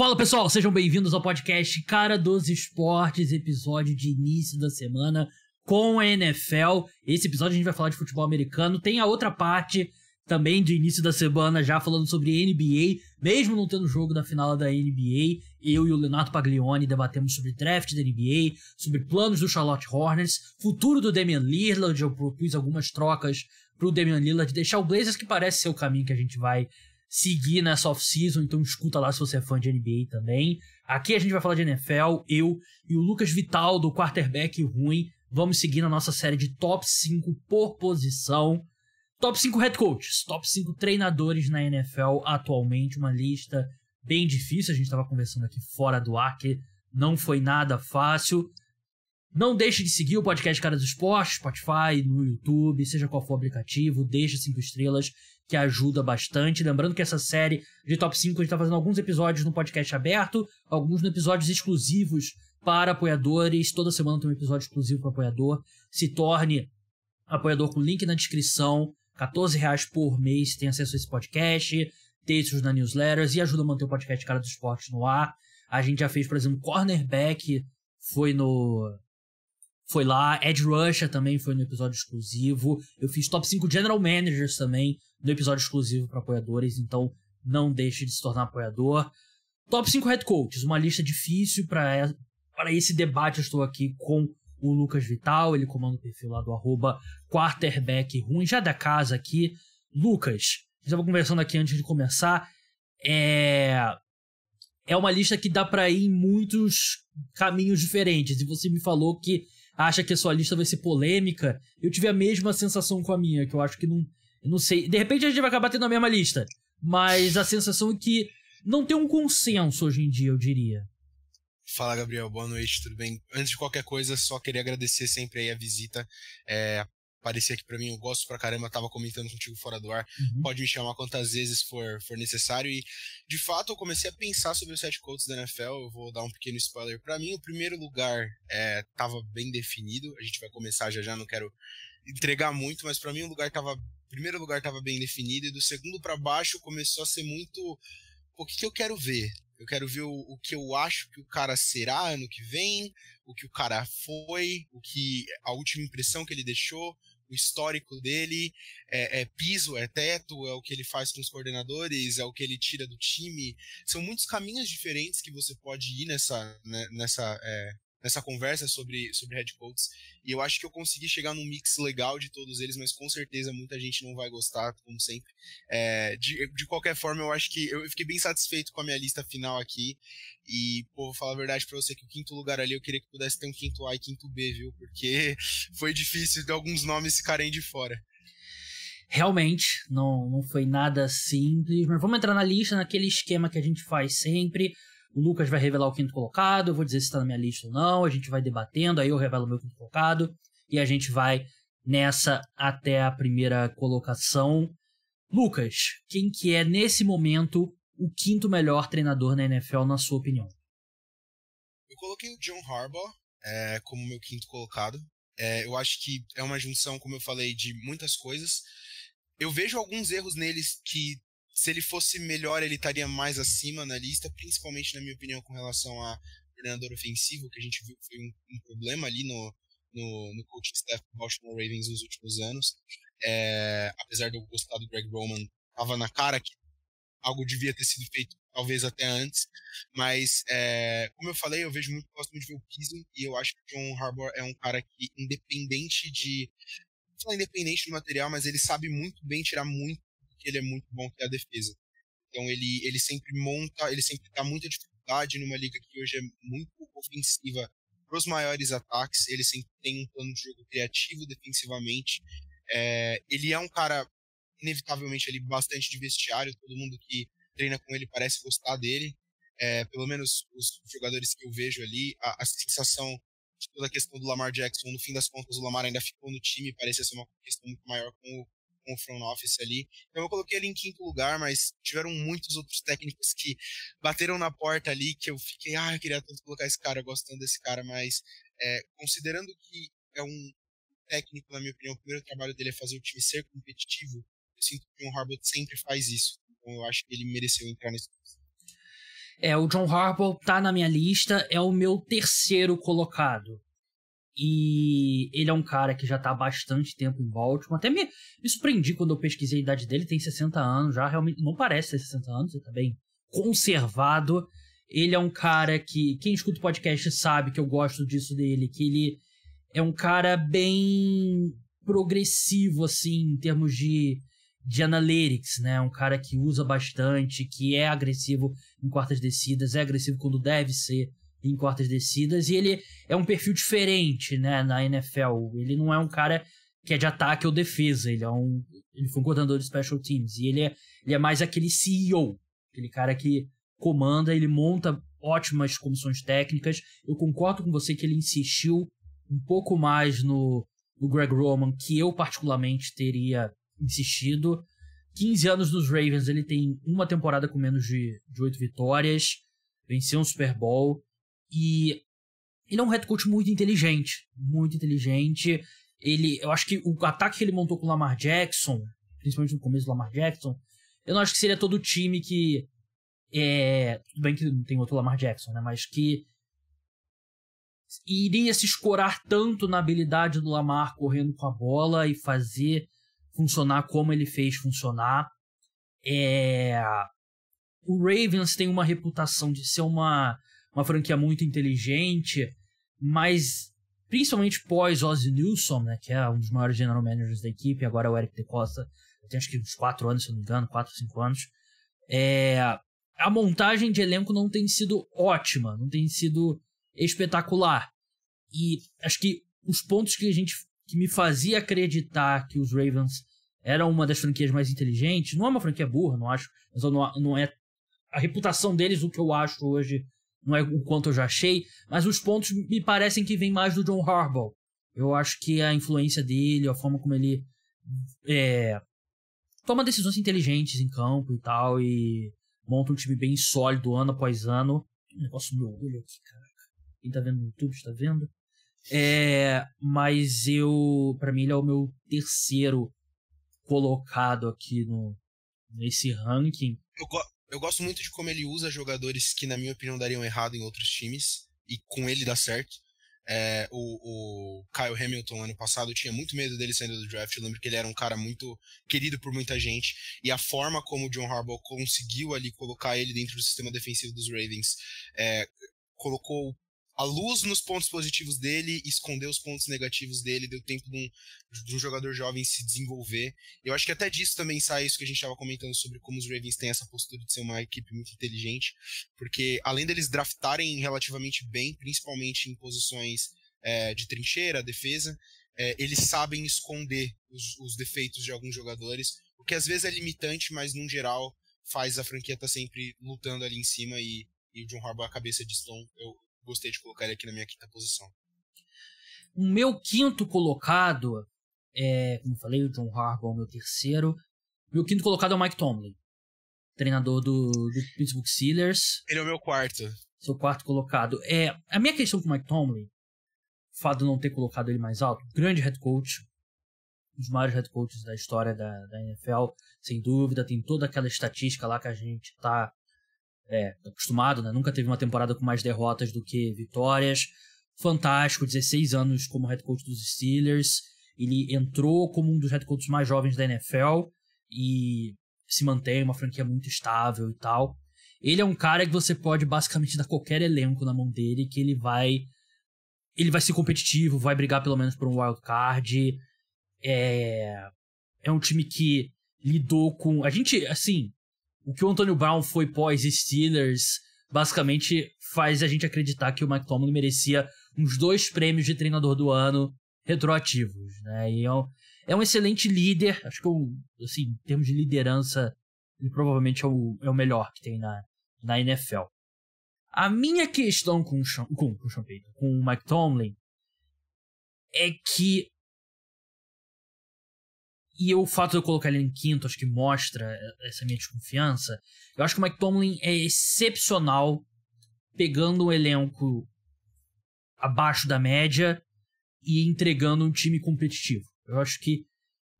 Fala pessoal, sejam bem-vindos ao podcast Cara dos Esportes, episódio de início da semana com a NFL. Esse episódio a gente vai falar de futebol americano, tem a outra parte também de início da semana já falando sobre NBA, mesmo não tendo jogo da final da NBA, eu e o Leonardo Paglioni debatemos sobre draft da NBA, sobre planos do Charlotte Hornets, futuro do Damian Lillard. Eu propus algumas trocas pro Damian Lillard, deixar o Blazers, que parece ser o caminho que a gente vai seguir nessa off-season, então escuta lá se você é fã de NBA também. Aqui a gente vai falar de NFL, eu e o Lucas Vital, do quarterback ruim, vamos seguir na nossa série de top 5 por posição. Top 5 head coaches, top 5 treinadores na NFL atualmente, uma lista bem difícil, a gente estava conversando aqui fora do ar, que não foi nada fácil. Não deixe de seguir o podcast Cara dos Esportes, Spotify, no YouTube, seja qual for o aplicativo, deixe 5 estrelas, que ajuda bastante. Lembrando que essa série de top 5 a gente tá fazendo alguns episódios no podcast aberto, alguns episódios exclusivos para apoiadores. Toda semana tem um episódio exclusivo para apoiador. Se torne apoiador com link na descrição. R$14 por mês, tem acesso a esse podcast, textos na newsletters e ajuda a manter o podcast Cara dos Esportes no ar. A gente já fez, por exemplo, cornerback, foi lá, Edge Rusher também foi no episódio exclusivo. Eu fiz top 5 General Managers também no episódio exclusivo para apoiadores, então não deixe de se tornar apoiador. Top 5 Head Coaches, uma lista difícil para esse debate. Eu estou aqui com o Lucas Vital, ele comanda o perfil lá do @quarterbackruim, já da casa aqui. Lucas, a gente estava conversando aqui antes de começar, é uma lista que dá para ir em muitos caminhos diferentes, e você me falou que acha que a sua lista vai ser polêmica. Eu tive a mesma sensação com a minha, que eu acho que eu não sei, de repente a gente vai acabar tendo a mesma lista, mas a sensação é que não tem um consenso hoje em dia, eu diria. Fala, Gabriel, boa noite, tudo bem? Antes de qualquer coisa, só queria agradecer sempre aí a visita, aparecer aqui pra mim, eu gosto pra caramba, tava comentando contigo fora do ar, Pode me chamar quantas vezes for necessário, e de fato eu comecei a pensar sobre os head coaches da NFL. Eu vou dar um pequeno spoiler. Pra mim, o primeiro lugar tava bem definido, a gente vai começar já, não quero entregar muito, mas pra mim o primeiro lugar tava bem definido, e do segundo pra baixo começou a ser muito, o que eu quero ver? Eu quero ver o que eu acho que o cara será ano que vem, o que o cara foi, a última impressão que ele deixou, o histórico dele, é piso, é teto, é o que ele faz com os coordenadores, é o que ele tira do time. São muitos caminhos diferentes que você pode ir nessa conversa sobre head coaches, e eu acho que eu consegui chegar num mix legal de todos eles, mas com certeza muita gente não vai gostar, como sempre. De qualquer forma, eu acho que eu fiquei bem satisfeito com a minha lista final aqui, e vou falar a verdade pra você que o quinto lugar ali eu queria que pudesse ter um quinto A e quinto B, viu? Porque foi difícil de alguns nomes ficarem de fora. Realmente, não foi nada simples, mas vamos entrar na lista, naquele esquema que a gente faz sempre. O Lucas vai revelar o quinto colocado, eu vou dizer se está na minha lista ou não, a gente vai debatendo, aí eu revelo o meu quinto colocado, e a gente vai nessa até a primeira colocação. Lucas, quem que é, nesse momento, o quinto melhor treinador na NFL, na sua opinião? Eu coloquei o John Harbaugh como meu quinto colocado. Eu acho que é uma junção, como eu falei, de muitas coisas. Eu vejo alguns erros neles que, se ele fosse melhor, ele estaria mais acima na lista, principalmente, na minha opinião, com relação a coordenador ofensivo, que a gente viu que foi um problema ali no coaching staff do Baltimore Ravens nos últimos anos. Apesar de eu gostar do Greg Roman, estava na cara que algo devia ter sido feito, talvez até antes, mas como eu falei, eu gosto muito de ver o piso, e eu acho que o John Harbaugh é um cara que, não falar independente do material, mas ele sabe muito bem tirar muito, porque ele é muito bom, que é a defesa. Então ele sempre dá muita dificuldade numa liga que hoje é muito ofensiva para os maiores ataques. Ele sempre tem um plano de jogo criativo defensivamente. Ele é um cara, inevitavelmente, ali, bastante de vestiário. Todo mundo que treina com ele parece gostar dele. Pelo menos os jogadores que eu vejo ali, a sensação de toda a questão do Lamar Jackson, no fim das contas o Lamar ainda ficou no time, parecia ser uma questão muito maior com o front office ali. Então eu coloquei ele em quinto lugar, mas tiveram muitos outros técnicos que bateram na porta ali, que eu fiquei, eu queria tanto colocar esse cara, gostando desse cara, mas considerando que é um técnico, na minha opinião, o primeiro trabalho dele é fazer o time ser competitivo, eu sinto que o John Harbaugh sempre faz isso. Então eu acho que ele mereceu entrar nesse. O John Harbaugh tá na minha lista, é o meu terceiro colocado. E ele é um cara que já tá há bastante tempo em Baltimore. Até me surpreendi quando eu pesquisei a idade dele, tem 60 anos já, realmente não parece ter 60 anos, ele tá bem conservado. Ele é um cara que, quem escuta o podcast sabe que eu gosto disso dele, que ele é um cara bem progressivo, assim, em termos de analytics, né? Um cara que usa bastante, que é agressivo em quartas descidas, é agressivo quando deve ser em quartas descidas, e ele é um perfil diferente, né, na NFL. Ele não é um cara que é de ataque ou defesa, ele foi um coordenador de special teams, e ele é mais aquele CEO, aquele cara que comanda, ele monta ótimas comissões técnicas. Eu concordo com você que ele insistiu um pouco mais no Greg Roman, que eu particularmente teria insistido. 15 anos nos Ravens, ele tem uma temporada com menos de 8 vitórias, venceu um Super Bowl, e ele é um head coach muito inteligente, muito inteligente. Eu acho que o ataque que ele montou com o Lamar Jackson, principalmente no começo do Lamar Jackson, eu não acho que seria todo o time que tudo bem que não tem outro Lamar Jackson, né? Mas que iria se escorar tanto na habilidade do Lamar correndo com a bola e fazer funcionar como ele fez funcionar. O Ravens tem uma reputação de ser uma franquia muito inteligente, mas principalmente pós Ozzie Newsome, né, que é um dos maiores general managers da equipe, agora é o Eric DeCosta, tem acho que uns 4 anos, se não me engano, 4 ou 5 anos. A montagem de elenco não tem sido ótima, não tem sido espetacular. E acho que os pontos que me fazia acreditar que os Ravens eram uma das franquias mais inteligentes, não é uma franquia burra, não acho, mas não é a reputação deles, o que eu acho hoje, não é o quanto eu já achei, mas os pontos me parecem que vêm mais do John Harbaugh. Eu acho que a influência dele, a forma como ele toma decisões inteligentes em campo e tal, e monta um time bem sólido ano após ano. Um negócio no meu olho aqui, caraca. Quem tá vendo no YouTube está vendo. Mas pra mim ele é o meu terceiro colocado aqui nesse ranking. Eu gosto muito de como ele usa jogadores que, na minha opinião, dariam errado em outros times, e com ele dá certo. O Kyle Hamilton, ano passado, eu tinha muito medo dele saindo do draft. Eu lembro que ele era um cara muito querido por muita gente, e a forma como o John Harbaugh conseguiu ali colocar ele dentro do sistema defensivo dos Ravens, colocou a luz nos pontos positivos dele, escondeu os pontos negativos dele, deu tempo de um jogador jovem se desenvolver. Eu acho que até disso também sai isso que a gente estava comentando sobre como os Ravens têm essa postura de ser uma equipe muito inteligente, porque além deles draftarem relativamente bem, principalmente em posições de trincheira, defesa, eles sabem esconder os defeitos de alguns jogadores, o que às vezes é limitante, mas num geral faz a franquia estar sempre lutando ali em cima, e o John Harbaugh a cabeça disso. Então eu gostei de colocar ele aqui na minha quinta posição. O meu quinto colocado como eu falei, o John Harbaugh é o meu terceiro. Meu quinto colocado é o Mike Tomlin, treinador do Pittsburgh Steelers. Ele é o meu quarto. Seu quarto colocado. A minha questão com o Mike Tomlin, o fato de não ter colocado ele mais alto, grande head coach, um dos maiores head coaches da história da NFL, sem dúvida, tem toda aquela estatística lá que a gente tá acostumado, né? Nunca teve uma temporada com mais derrotas do que vitórias. Fantástico, 16 anos como head coach dos Steelers. Ele entrou como um dos head coaches mais jovens da NFL e se mantém uma franquia muito estável e tal. Ele é um cara que você pode basicamente dar qualquer elenco na mão dele, que ele vai ser competitivo, vai brigar pelo menos por um wild card. É um time que lidou com... A gente, assim... O que o Antonio Brown foi pós-Steelers basicamente faz a gente acreditar que o Mike Tomlin merecia uns 2 prêmios de treinador do ano retroativos, né? E é um excelente líder. Acho que, assim, em termos de liderança, ele provavelmente é o melhor que tem na NFL. A minha questão com o Mike Tomlin é que, e o fato de eu colocar ele em quinto, acho que mostra essa minha desconfiança. Eu acho que o Mike Tomlin é excepcional pegando um elenco abaixo da média e entregando um time competitivo. Eu acho que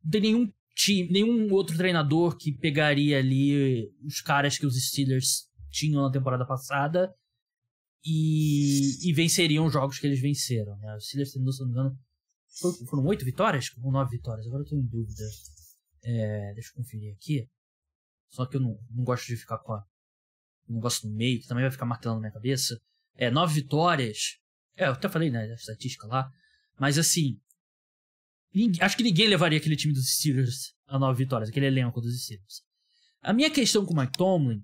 não tem nenhum outro treinador que pegaria ali os caras que os Steelers tinham na temporada passada e venceriam os jogos que eles venceram, né? Os Steelers, se não me engano, foram 8 vitórias ou 9 vitórias? Agora eu tô em dúvida. Deixa eu conferir aqui. Só que eu não gosto de ficar com um negócio no meio, que também vai ficar martelando na minha cabeça. 9 vitórias. Eu até falei, né, da estatística lá. Mas assim, acho que ninguém levaria aquele time dos Steelers a 9 vitórias, aquele elenco dos Steelers. A minha questão com o Mike Tomlin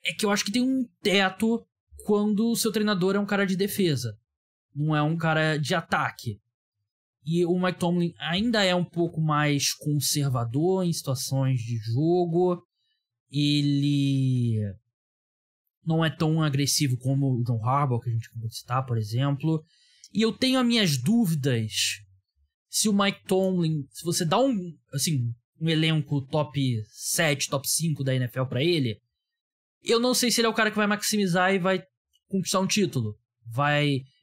é que eu acho que tem um teto quando o seu treinador é um cara de defesa, não é um cara de ataque. E o Mike Tomlin ainda é um pouco mais conservador em situações de jogo. Ele não é tão agressivo como o John Harbaugh, que a gente acabou de citar, por exemplo. E eu tenho as minhas dúvidas se o Mike Tomlin, se você dá um elenco top 7, top 5 da NFL pra ele, eu não sei se ele é o cara que vai maximizar e vai conquistar um título.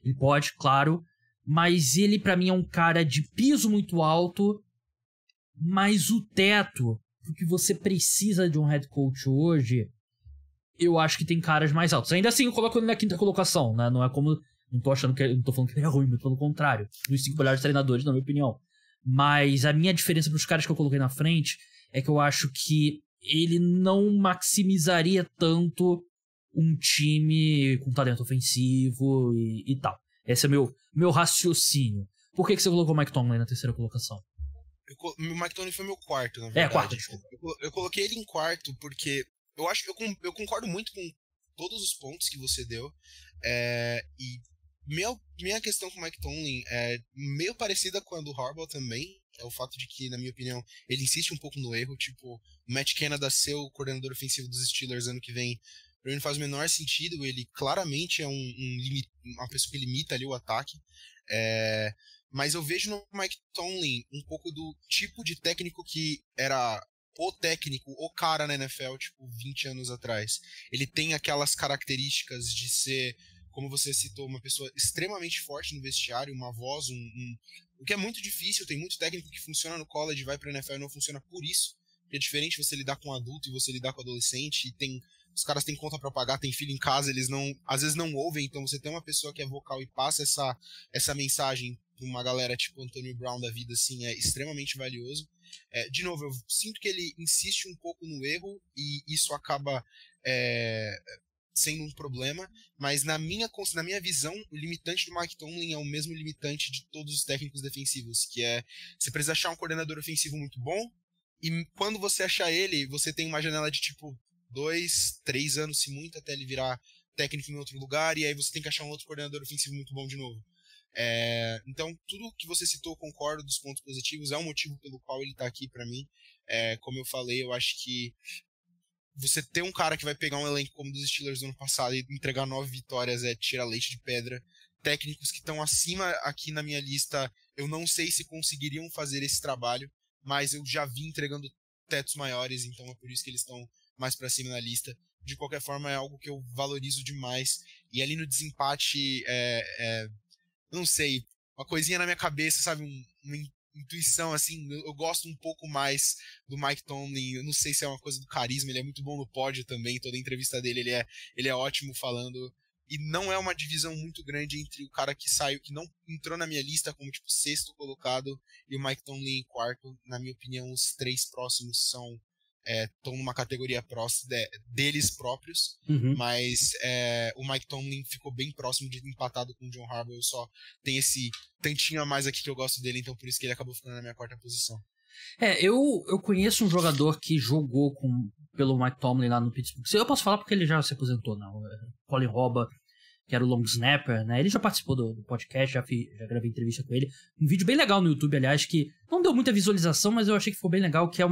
Ele pode, claro, mas ele pra mim é um cara de piso muito alto, mas o teto, porque você precisa de um head coach hoje, eu acho que tem caras mais altos. Ainda assim, eu coloco ele na 5ª colocação, né? Não é como... Não tô falando que ele é ruim, muito pelo contrário. Dos 5 melhores treinadores, na minha opinião. Mas a minha diferença pros caras que eu coloquei na frente é que eu acho que ele não maximizaria tanto um time com talento ofensivo e tal. Esse é meu raciocínio. Por que você colocou o Mike Tomlin na 3ª colocação? O Mike Tomlin foi meu quarto, na verdade. Quarto, desculpa. Eu coloquei ele em quarto porque eu concordo muito com todos os pontos que você deu. E minha questão com o Mike Tomlin é meio parecida com a do Harbaugh também. É o fato de que, na minha opinião, ele insiste um pouco no erro. Tipo, o Matt Canada ser o coordenador ofensivo dos Steelers ano que vem, pra mim não faz o menor sentido. Ele claramente é uma pessoa que limita ali o ataque. Mas eu vejo no Mike Tomlin um pouco do tipo de técnico que era o técnico, o cara na NFL, tipo, 20 anos atrás. Ele tem aquelas características de ser, como você citou, uma pessoa extremamente forte no vestiário, uma voz, o que é muito difícil. Tem muito técnico que funciona no college, vai pra NFL e não funciona por isso. É diferente você lidar com um adulto e você lidar com um adolescente, e os caras têm conta pra pagar, tem filho em casa, eles às vezes não ouvem, então você tem uma pessoa que é vocal e passa essa mensagem pra uma galera tipo Antonio Brown da vida, assim, é extremamente valioso. De novo, eu sinto que ele insiste um pouco no erro e isso acaba sendo um problema, mas na minha visão, o limitante do Mike Tomlin é o mesmo limitante de todos os técnicos defensivos, que é, você precisa achar um coordenador ofensivo muito bom, e quando você achar ele, você tem uma janela de tipo 2, 3 anos, se muito, até ele virar técnico em outro lugar, e aí você tem que achar um outro coordenador ofensivo muito bom de novo. Então, tudo que você citou, concordo dos pontos positivos, é um motivo pelo qual ele tá aqui pra mim. Como eu falei, eu acho que você ter um cara que vai pegar um elenco como dos Steelers do ano passado e entregar 9 vitórias é tirar leite de pedra. Técnicos que estão acima aqui na minha lista, eu não sei se conseguiriam fazer esse trabalho, mas eu já vi entregando tetos maiores, então é por isso que eles estão mais pra cima na lista. De qualquer forma, é algo que eu valorizo demais. E ali no desempate, não sei, uma coisinha na minha cabeça, sabe, uma intuição, assim, eu gosto um pouco mais do Mike Tomlin. Eu não sei se é uma coisa do carisma, ele é muito bom no pódio também, toda a entrevista dele ele é ótimo falando, e não é uma divisão muito grande entre o cara que saiu, que não entrou na minha lista como tipo 6º colocado, e o Mike Tomlin em 4º. Na minha opinião, os 3 próximos estão numa categoria deles próprios, mas o Mike Tomlin ficou bem próximo de empatado com o John Harbaugh. Eu só tenho esse tantinho a mais aqui que eu gosto dele, então por isso que ele acabou ficando na minha 4ª posição. Eu conheço um jogador que jogou pelo Mike Tomlin lá no Pittsburgh. Eu posso falar porque ele já se aposentou, não. Colin Robert, que era o long snapper, né? Ele já participou do podcast, já gravei entrevista com ele. Um vídeo bem legal no YouTube, aliás, que não deu muita visualização, mas eu achei que ficou bem legal, que é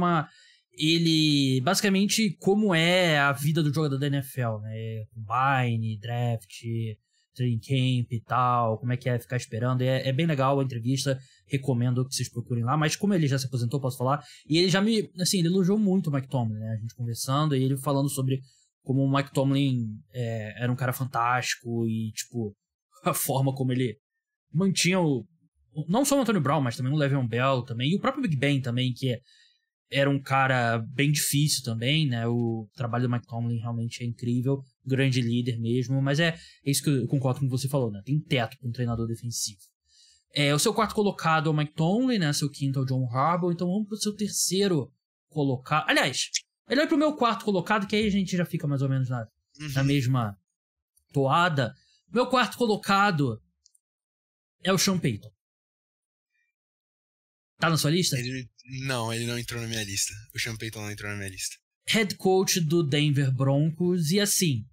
ele, basicamente, como é a vida do jogador da NFL, né? Combine, draft, training camp e tal, como é que é ficar esperando. É bem legal a entrevista, recomendo que vocês procurem lá, mas como ele já se aposentou, posso falar, e ele já ele elogiou muito o Mike Tomlin, né? A gente conversando, e ele falando sobre como o Mike Tomlin era um cara fantástico e, tipo, a forma como ele mantinha não só o Antonio Brown, mas também o Le'Veon Bell também, e o próprio Big Ben também, que era um cara bem difícil também, né? O trabalho do Mike Tomlin realmente é incrível, grande líder mesmo, mas é isso que eu concordo com o que você falou, né? Tem teto para um treinador defensivo. O seu quarto colocado é o Mike Tomlin, né? Seu quinto é o John Harbaugh, então vamos pro seu terceiro colocado. Aliás, melhor pro meu quarto colocado, que aí a gente já fica mais ou menos na mesma toada. Meu quarto colocado é o Sean Payton. Tá na sua lista? Ele não entrou na minha lista. O Sean Payton não entrou na minha lista. Head coach do Denver Broncos. E assim,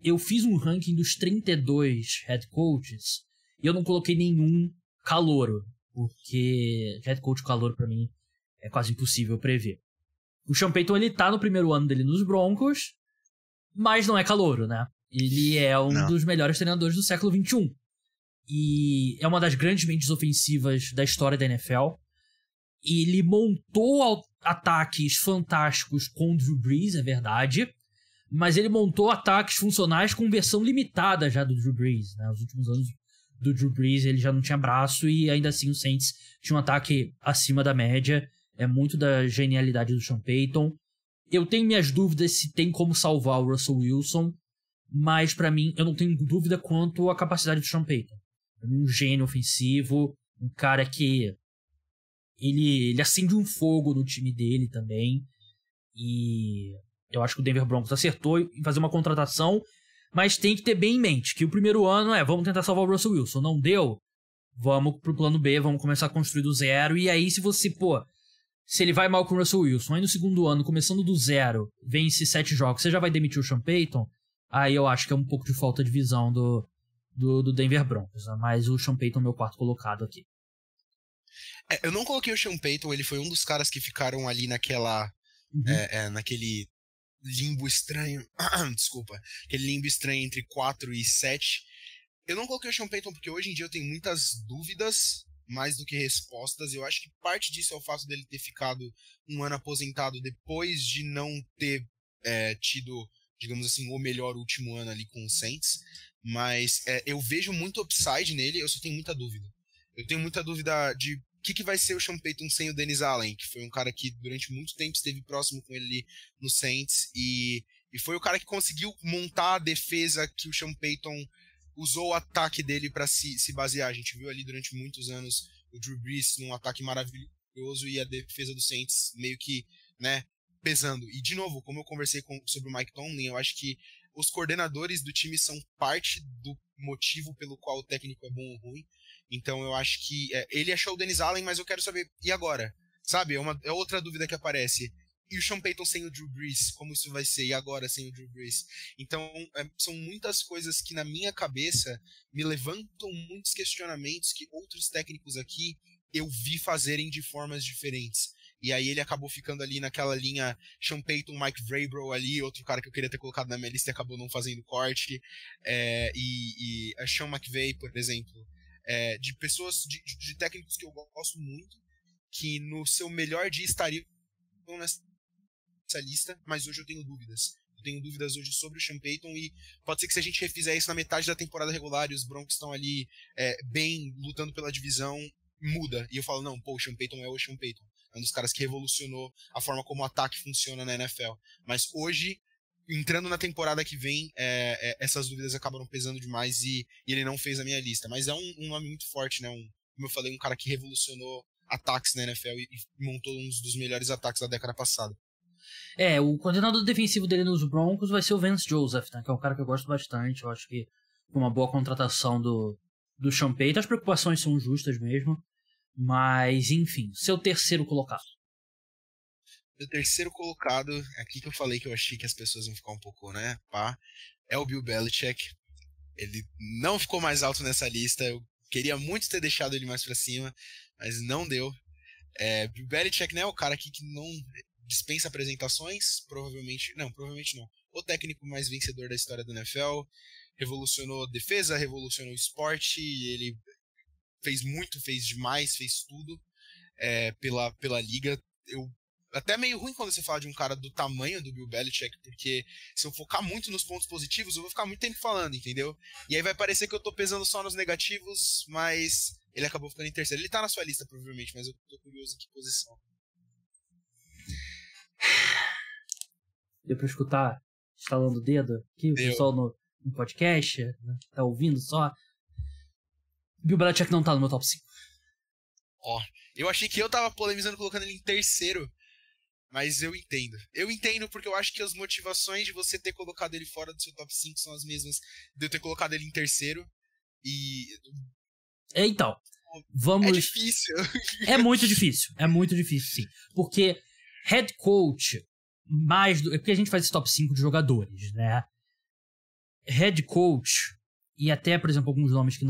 eu fiz um ranking dos 32 head coaches e eu não coloquei nenhum calouro, porque head coach calouro pra mim é quase impossível prever. O Sean Payton, ele tá no primeiro ano dele nos Broncos, mas não é calouro, né? Ele é um dos melhores treinadores do século XXI. E é uma das grandes mentes ofensivas da história da NFL. Ele montou ataques fantásticos com o Drew Brees, é verdade. Mas ele montou ataques funcionais com versão limitada já do Drew Brees, né? Os últimos anos do Drew Brees ele já não tinha braço e ainda assim o Saints tinha um ataque acima da média. É muito da genialidade do Sean Payton. Eu tenho minhas dúvidas se tem como salvar o Russell Wilson, mas pra mim eu não tenho dúvida quanto à capacidade do Sean Payton. Um gênio ofensivo, um cara que ele acende um fogo no time dele também. E eu acho que o Denver Broncos acertou em fazer uma contratação, mas tem que ter bem em mente que o primeiro ano vamos tentar salvar o Russell Wilson. Não deu? Vamos pro plano B, vamos começar a construir do zero. E aí se você, se ele vai mal com o Russell Wilson, aí no segundo ano, começando do zero, vence 7 jogos, você já vai demitir o Sean Payton? Aí eu acho que é um pouco de falta de visão do Denver Broncos, né? Mas o Sean Payton é o meu quarto colocado aqui. Eu não coloquei o Sean Payton, ele foi um dos caras que ficaram ali naquela... naquele limbo estranho. Desculpa. Aquele limbo estranho entre 4 e 7. Eu não coloquei o Sean Payton porque hoje em dia eu tenho muitas dúvidas, mais do que respostas. Eu acho que parte disso é o fato dele ter ficado um ano aposentado depois de não ter tido, digamos assim, o melhor último ano ali com o Saints. Mas eu vejo muito upside nele, eu só tenho muita dúvida. Eu tenho muita dúvida de o que vai ser o Sean Payton sem o Dennis Allen, que foi um cara que durante muito tempo esteve próximo com ele ali no Saints, e foi o cara que conseguiu montar a defesa que o Sean Payton usou o ataque dele para se basear. A gente viu ali durante muitos anos o Drew Brees num ataque maravilhoso e a defesa do Saints meio que, pesando. E de novo, como eu conversei sobre o Mike Tomlin, eu acho que os coordenadores do time são parte do motivo pelo qual o técnico é bom ou ruim. Então eu acho que ele achou o Dennis Allen, mas eu quero saber, e agora? Sabe, é outra dúvida que aparece. E o Sean Payton sem o Drew Brees, como isso vai ser? E agora sem o Drew Brees? Então são muitas coisas que na minha cabeça me levantam muitos questionamentos que outros técnicos aqui eu vi fazerem de formas diferentes. E aí ele acabou ficando ali naquela linha Sean Payton, Mike Vrabel ali, outro cara que eu queria ter colocado na minha lista e acabou não fazendo corte. E a Sean McVay, por exemplo. De pessoas, de técnicos que eu gosto muito, que no seu melhor dia estariam nessa lista, mas hoje eu tenho dúvidas. Eu tenho dúvidas hoje sobre o Sean Payton e pode ser que se a gente refizer isso na metade da temporada regular e os Broncos estão ali bem lutando pela divisão, muda. E eu falo, não, o Sean Payton é o Sean Payton. É um dos caras que revolucionou a forma como o ataque funciona na NFL. Mas hoje, entrando na temporada que vem, essas dúvidas acabaram pesando demais e ele não fez a minha lista. Mas é um nome muito forte, né? Como eu falei, um cara que revolucionou ataques na NFL e montou um dos melhores ataques da década passada. O coordenador defensivo dele nos Broncos vai ser o Vance Joseph, né? Que é um cara que eu gosto bastante. Eu acho que foi uma boa contratação do Sean Payton. As preocupações são justas mesmo. Mas, enfim, seu terceiro colocado. Meu terceiro colocado, aqui que eu falei que eu achei que as pessoas vão ficar um pouco, é o Bill Belichick. Ele não ficou mais alto nessa lista, eu queria muito ter deixado ele mais pra cima, mas não deu. Bill Belichick, né, é o cara aqui que não dispensa apresentações, provavelmente não. O técnico mais vencedor da história da NFL, revolucionou a defesa, revolucionou o esporte, ele fez muito, fez demais, fez tudo pela liga. Até meio ruim quando você fala de um cara do tamanho do Bill Belichick, porque se eu focar muito nos pontos positivos, eu vou ficar muito tempo falando, entendeu? E aí vai parecer que eu tô pesando só nos negativos, mas ele acabou ficando em terceiro. Ele tá na sua lista, provavelmente, mas eu tô curioso em que posição. Deu pra escutar estalando o dedo aqui, o pessoal no podcast, né? Tá ouvindo só. Bill Belichick não tá no meu top 5. Ó, eu achei que eu tava polemizando colocando ele em terceiro, mas eu entendo. Eu entendo porque eu acho que as motivações de você ter colocado ele fora do seu top 5 são as mesmas de eu ter colocado ele em terceiro. E... Então, vamos... É difícil. É muito difícil, sim. Porque head coach, é porque a gente faz esse top 5 de jogadores, né? Head coach, e até, por exemplo, alguns nomes que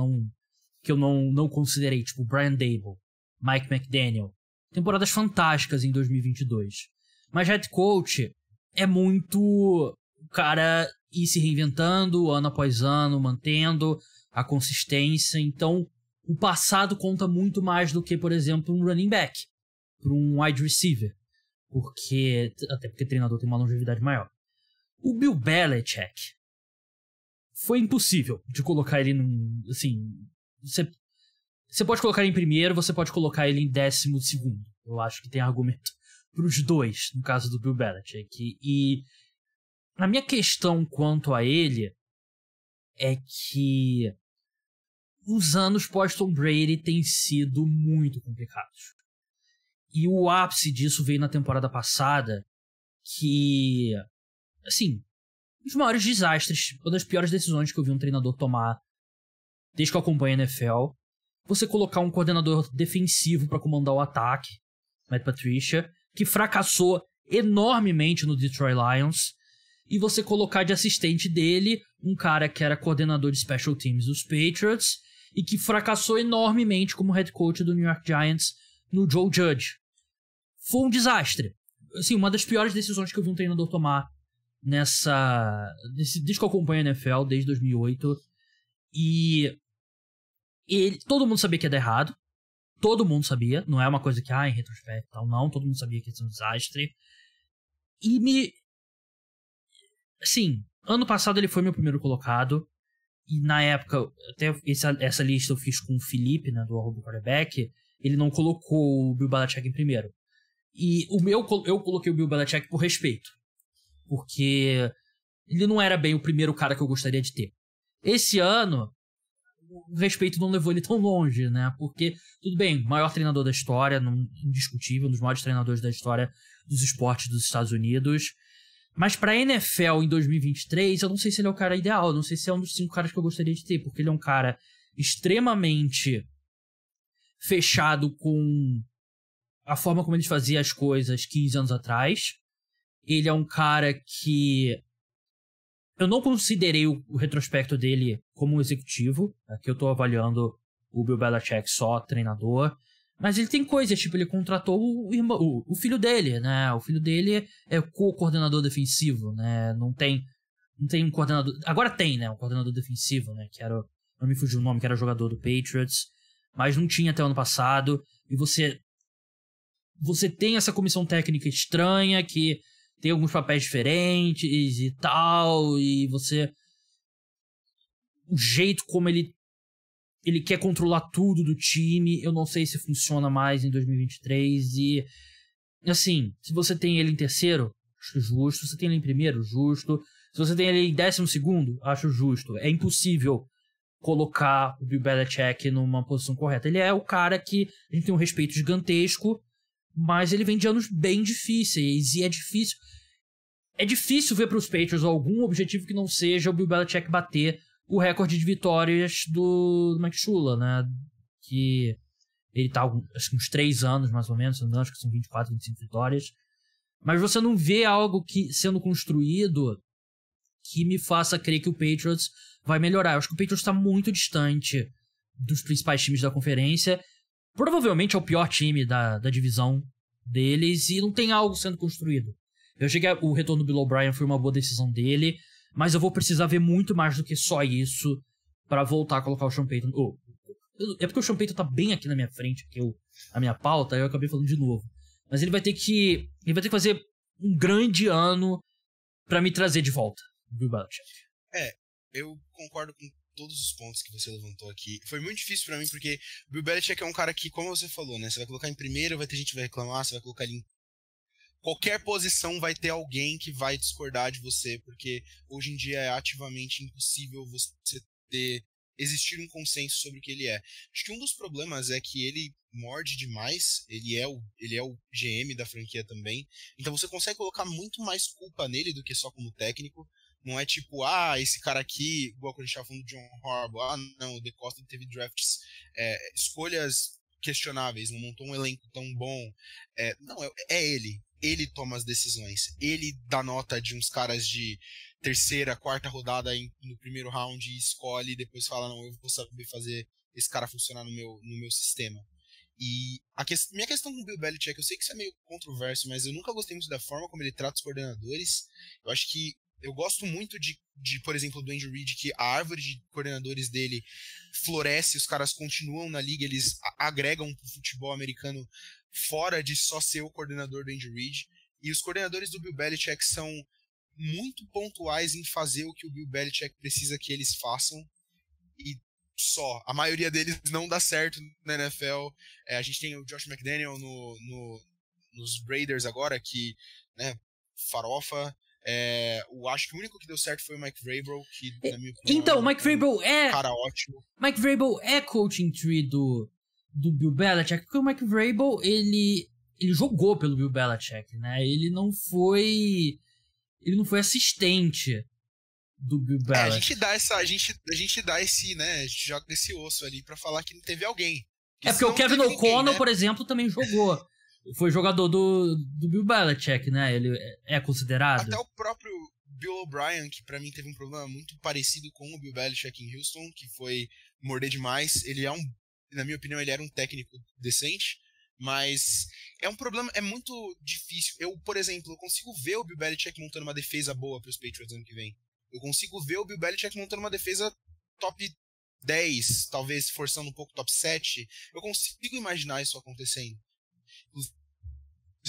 eu não considerei, tipo Brian Daboll, Mike McDaniel. Temporadas fantásticas em 2022. Mas head coach é muito o cara ir se reinventando ano após ano, mantendo a consistência. Então, o passado conta muito mais do que, por exemplo, um running back, para um wide receiver. Até porque o treinador tem uma longevidade maior. O Bill Belichick foi impossível de colocar ele num... Assim, você pode colocar ele em primeiro, você pode colocar ele em 12º. Eu acho que tem argumento pros dois, no caso do Bill Belichick. E a minha questão quanto a ele é que os anos pós-Tom Brady têm sido muito complicados. E o ápice disso veio na temporada passada, que, assim, os maiores desastres, uma das piores decisões que eu vi um treinador tomar desde que eu acompanho a NFL, você colocar um coordenador defensivo para comandar o ataque, Matt Patricia, que fracassou enormemente no Detroit Lions, e você colocar de assistente dele um cara que era coordenador de special teams dos Patriots e que fracassou enormemente como head coach do New York Giants no Joe Judge. Foi um desastre. Assim, uma das piores decisões que eu vi um treinador tomar desde que eu acompanho a NFL, desde 2008. E todo mundo sabia que ia dar errado. Todo mundo sabia. Não é uma coisa que, em retrospecto e tal, não. Todo mundo sabia que ia ser um desastre. Assim, ano passado ele foi meu primeiro colocado. E na época, até essa lista eu fiz com o Felipe, né, do Arroba Quarterback. Ele não colocou o Bill Belichick em primeiro. E eu coloquei o Bill Belichick por respeito. Porque ele não era bem o primeiro cara que eu gostaria de ter. Esse ano, o respeito não levou ele tão longe, né? Porque, tudo bem, maior treinador da história, indiscutível, um dos maiores treinadores da história dos esportes dos Estados Unidos. Mas pra NFL em 2023, eu não sei se ele é o cara ideal. Eu não sei se é um dos 5 caras que eu gostaria de ter. Porque ele é um cara extremamente fechado com a forma como ele fazia as coisas 15 anos atrás. Ele é um cara que eu não considerei o retrospecto dele como um executivo. Aqui eu tô avaliando o Bill Belichick só treinador. Mas ele tem coisas, tipo, ele contratou o filho dele, né? O filho dele é co-coordenador defensivo, né? Não tem um coordenador... Agora tem, né? Um coordenador defensivo, né? Que era... Não me fugiu o nome, que era jogador do Patriots. Mas não tinha até o ano passado. E você tem essa comissão técnica estranha que tem alguns papéis diferentes e tal. E você... O jeito como ele quer controlar tudo do time, eu não sei se funciona mais em 2023. E, assim, se você tem ele em terceiro, acho justo. Se você tem ele em primeiro, justo. Se você tem ele em 12º, acho justo. É impossível colocar o Bill Belichick numa posição correta. Ele é o cara que a gente tem um respeito gigantesco, mas ele vem de anos bem difíceis. E é difícil ver para os Patriots algum objetivo que não seja o Bill Belichick bater o recorde de vitórias do Mike Shula, né? Que ele tá acho que uns 3 anos, mais ou menos, não, acho que são 24, 25 vitórias. Mas você não vê algo sendo construído que me faça crer que o Patriots vai melhorar. Eu acho que o Patriots está muito distante dos principais times da conferência. Provavelmente é o pior time da divisão deles e não tem algo sendo construído. Eu achei que o retorno do Bill O'Brien foi uma boa decisão dele, mas eu vou precisar ver muito mais do que só isso pra voltar a colocar o Sean Payton. É porque o Sean Payton tá bem aqui na minha frente, aqui a minha pauta, aí eu acabei falando de novo. Mas ele vai ter que fazer um grande ano pra me trazer de volta, Bill Belichick. Eu concordo com todos os pontos que você levantou aqui. Foi muito difícil pra mim, porque o Bill Belichick é um cara que, como você falou, né? Você vai colocar em primeiro, vai ter gente que vai reclamar, você vai colocar ele em qualquer posição, vai ter alguém que vai discordar de você, porque hoje em dia é ativamente impossível você existir um consenso sobre o que ele é. Acho que um dos problemas é que ele morde demais, ele é o GM da franquia também, então você consegue colocar muito mais culpa nele do que só como técnico. Não é tipo, esse cara aqui, igual quando a gente tava falando do John Harbaugh, não, o DeCosta teve drafts, escolhas questionáveis, não montou um elenco tão bom. Não, é ele. Ele toma as decisões. Ele dá nota de uns caras de terceira, quarta rodada no primeiro round e escolhe e depois fala, não, eu vou saber fazer esse cara funcionar no meu sistema. E minha questão com o Bill Belichick, eu sei que isso é meio controverso, mas eu nunca gostei muito da forma como ele trata os coordenadores. Eu acho que eu gosto muito de, por exemplo, do Andy Reid, que a árvore de coordenadores dele floresce, os caras continuam na liga, eles agregam pro futebol americano fora de só ser o coordenador do Andy Reid. E os coordenadores do Bill Belichick são muito pontuais em fazer o que o Bill Belichick precisa que eles façam. E só. A maioria deles não dá certo na NFL. A gente tem o Josh McDaniel nos Raiders agora, que, né, farofa. Acho que o único que deu certo foi o Mike Vrabel, que, na minha opinião, então, Mike Vrabel um cara ótimo. Mike Vrabel é coaching tree do Bill Belichick, porque o Mike Vrabel, ele jogou pelo Bill Belichick, né? Ele não foi assistente do Bill Belichick. A gente dá esse, né, a gente joga esse osso ali pra falar que não teve alguém. Porque o Kevin O'Connell, né, por exemplo, também jogou. Foi jogador do Bill Belichick, né? Ele é considerado. Até o próprio Bill O'Brien, que pra mim teve um problema muito parecido com o Bill Belichick em Houston, que foi morder demais. Ele na minha opinião, ele era um técnico decente, mas é um problema, é muito difícil. Eu, por exemplo, eu consigo ver o Bill Belichick montando uma defesa boa pros Patriots ano que vem. Eu consigo ver o Bill Belichick montando uma defesa top 10, talvez forçando um pouco top 7. Eu consigo imaginar isso acontecendo. Inclusive,